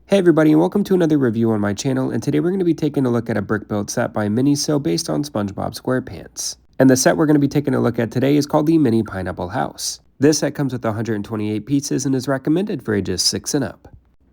Hey everybody, and welcome to another review on my channel, and today we're going to be taking a look at a brick build set by Miniso based on SpongeBob SquarePants. And the set we're going to be taking a look at today is called the Mini Pineapple House. This set comes with 128 pieces and is recommended for ages 6 and up.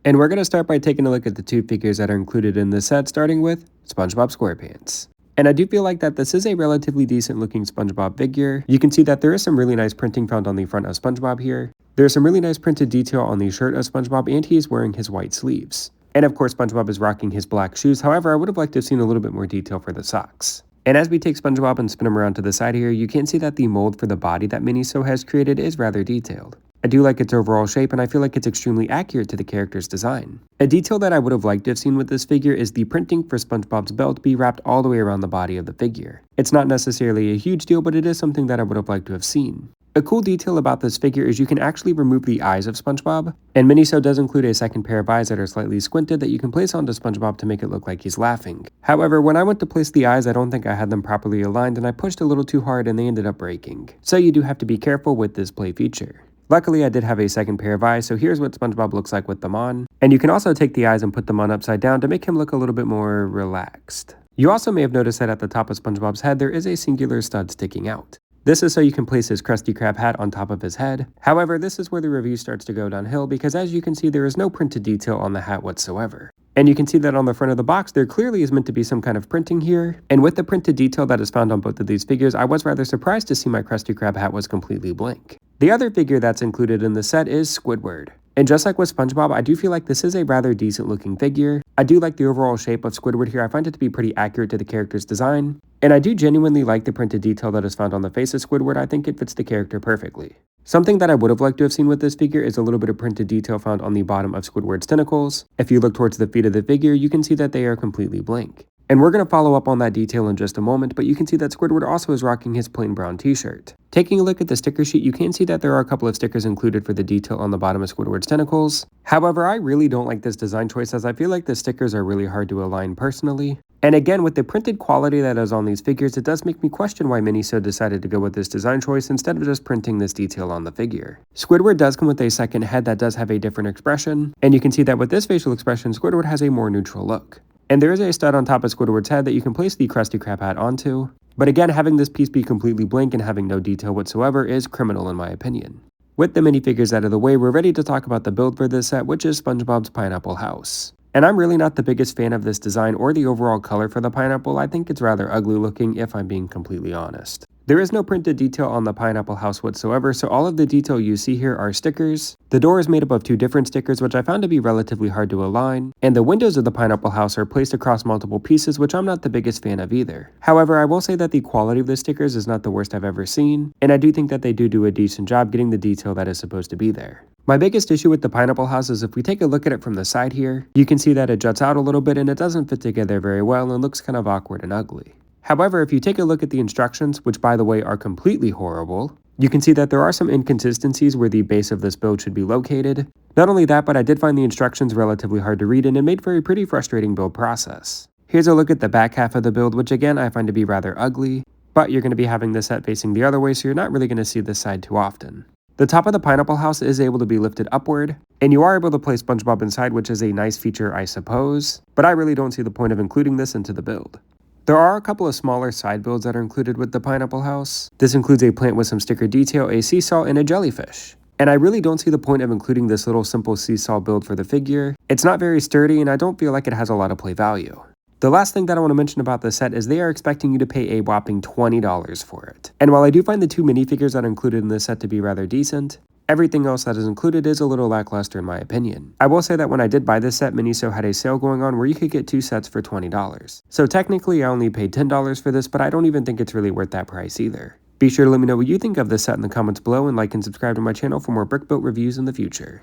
And we're going to start by taking a look at the two figures that are included in this set, starting with SpongeBob SquarePants. And I do feel like that this is a relatively decent looking SpongeBob figure. You can see that there is some really nice printing found on the front of SpongeBob here. There's some really nice printed detail on the shirt of SpongeBob, and he is wearing his white sleeves. And of course, SpongeBob is rocking his black shoes. However, I would have liked to have seen a little bit more detail for the socks. And as we take SpongeBob and spin him around to the side here, you can see that the mold for the body that Miniso has created is rather detailed. I do like its overall shape, and I feel like it's extremely accurate to the character's design. A detail that I would have liked to have seen with this figure is the printing for SpongeBob's belt be wrapped all the way around the body of the figure. It's not necessarily a huge deal, but it is something that I would have liked to have seen. A cool detail about this figure is you can actually remove the eyes of SpongeBob, and Miniso does include a second pair of eyes that are slightly squinted that you can place onto SpongeBob to make it look like he's laughing. However, when I went to place the eyes, I don't think I had them properly aligned, and I pushed a little too hard and they ended up breaking. So you do have to be careful with this play feature. Luckily, I did have a second pair of eyes, so here's what SpongeBob looks like with them on. And you can also take the eyes and put them on upside down to make him look a little bit more relaxed. You also may have noticed that at the top of SpongeBob's head, there is a singular stud sticking out. This is so you can place his Krusty Krab hat on top of his head. However, this is where the review starts to go downhill because as you can see, there is no printed detail on the hat whatsoever. And you can see that on the front of the box, there clearly is meant to be some kind of printing here. And with the printed detail that is found on both of these figures, I was rather surprised to see my Krusty Krab hat was completely blank. The other figure that's included in the set is Squidward. And just like with SpongeBob, I do feel like this is a rather decent looking figure. I do like the overall shape of Squidward here. I find it to be pretty accurate to the character's design. And I do genuinely like the printed detail that is found on the face of Squidward. I think it fits the character perfectly. Something that I would have liked to have seen with this figure is a little bit of printed detail found on the bottom of Squidward's tentacles. If you look towards the feet of the figure, you can see that they are completely blank. And we're going to follow up on that detail in just a moment, but you can see that Squidward also is rocking his plain brown t-shirt. Taking a look at the sticker sheet, you can see that there are a couple of stickers included for the detail on the bottom of Squidward's tentacles. However, I really don't like this design choice as I feel like the stickers are really hard to align personally. And again, with the printed quality that is on these figures, it does make me question why Miniso decided to go with this design choice instead of just printing this detail on the figure. Squidward does come with a second head that does have a different expression, and you can see that with this facial expression, Squidward has a more neutral look. And there is a stud on top of Squidward's head that you can place the Krusty Krab hat onto. But again, having this piece be completely blank and having no detail whatsoever is criminal in my opinion. With the minifigures out of the way, we're ready to talk about the build for this set, which is SpongeBob's Pineapple House. And I'm really not the biggest fan of this design or the overall color for the pineapple. I think it's rather ugly looking if I'm being completely honest. There is no printed detail on the Pineapple House whatsoever, so all of the detail you see here are stickers. The door is made up of two different stickers, which I found to be relatively hard to align, and the windows of the Pineapple House are placed across multiple pieces, which I'm not the biggest fan of either. However, I will say that the quality of the stickers is not the worst I've ever seen, and I do think that they do a decent job getting the detail that is supposed to be there. My biggest issue with the Pineapple House is if we take a look at it from the side here, you can see that it juts out a little bit and it doesn't fit together very well and looks kind of awkward and ugly. However, if you take a look at the instructions, which by the way are completely horrible, you can see that there are some inconsistencies where the base of this build should be located. Not only that, but I did find the instructions relatively hard to read and it made for a pretty frustrating build process. Here's a look at the back half of the build, which again I find to be rather ugly, but you're going to be having the set facing the other way, so you're not really going to see this side too often. The top of the Pineapple House is able to be lifted upward, and you are able to place SpongeBob inside, which is a nice feature I suppose, but I really don't see the point of including this into the build. There are a couple of smaller side builds that are included with the Pineapple House. This includes a plant with some sticker detail, a seesaw, and a jellyfish. And I really don't see the point of including this little simple seesaw build for the figure. It's not very sturdy and I don't feel like it has a lot of play value. The last thing that I want to mention about this set is they are expecting you to pay a whopping $20 for it. And while I do find the two minifigures that are included in this set to be rather decent, everything else that is included is a little lackluster in my opinion. I will say that when I did buy this set, Miniso had a sale going on where you could get two sets for $20. So technically I only paid $10 for this, but I don't even think it's really worth that price either. Be sure to let me know what you think of this set in the comments below and like and subscribe to my channel for more brick built reviews in the future.